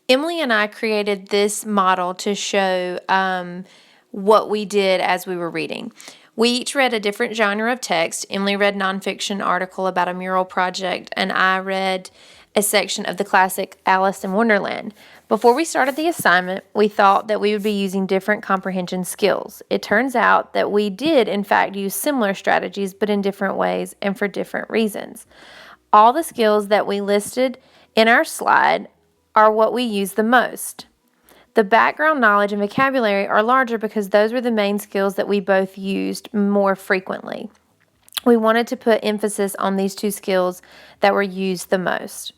Emily and I created this model to show what we did as we were reading. We each read a different genre of text. Emily read nonfiction article about a mural project, and I read a section of the classic Alice in Wonderland. Before we started the assignment, we thought that we would be using different comprehension skills. It turns out that we did, in fact, use similar strategies, but in different ways and for different reasons. All the skills that we listed in our slide are what we use the most. The background knowledge and vocabulary are larger because those were the main skills that we both used more frequently. We wanted to put emphasis on these two skills that were used the most.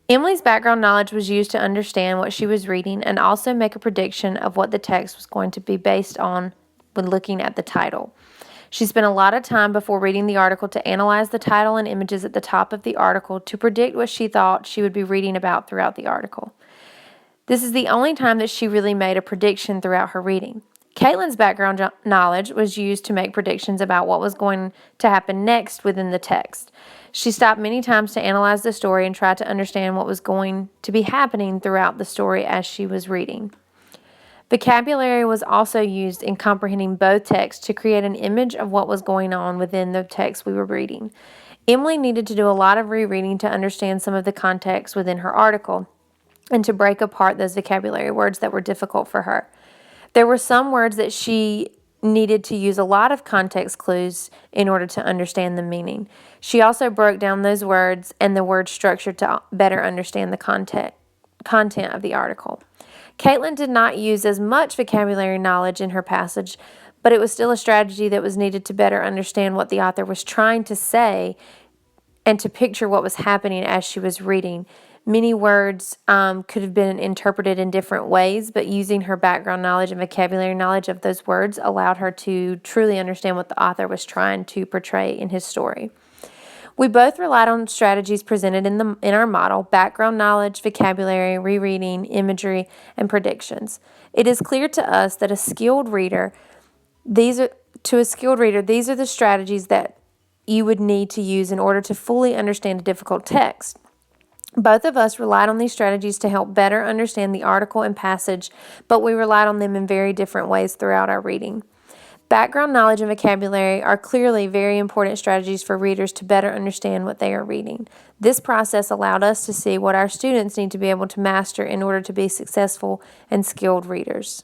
Emily's background knowledge was used to understand what she was reading and also make a prediction of what the text was going to be based on when looking at the title. She spent a lot of time before reading the article to analyze the title and images at the top of the article to predict what she thought she would be reading about throughout the article. This is the only time that she really made a prediction throughout her reading. Caitlin's background knowledge was used to make predictions about what was going to happen next within the text. She stopped many times to analyze the story and tried to understand what was going to be happening throughout the story as she was reading. Vocabulary was also used in comprehending both texts to create an image of what was going on within the text we were reading. Emily needed to do a lot of rereading to understand some of the context within her article and to break apart those vocabulary words that were difficult for her. There were some words that she needed to use a lot of context clues in order to understand the meaning. She also broke down those words and the word structure to better understand the content of the article. Caitlin did not use as much vocabulary knowledge in her passage, but it was still a strategy that was needed to better understand what the author was trying to say and to picture what was happening as she was reading. Many words could have been interpreted in different ways, but using her background knowledge and vocabulary knowledge of those words allowed her to truly understand what the author was trying to portray in his story. We both relied on strategies presented in our model: background knowledge, vocabulary, rereading, imagery, and predictions. It is clear to us that these are the strategies that you would need to use in order to fully understand a difficult text. Both of us relied on these strategies to help better understand the article and passage, but we relied on them in very different ways throughout our reading. Background knowledge and vocabulary are clearly very important strategies for readers to better understand what they are reading. This process allowed us to see what our students need to be able to master in order to be successful and skilled readers.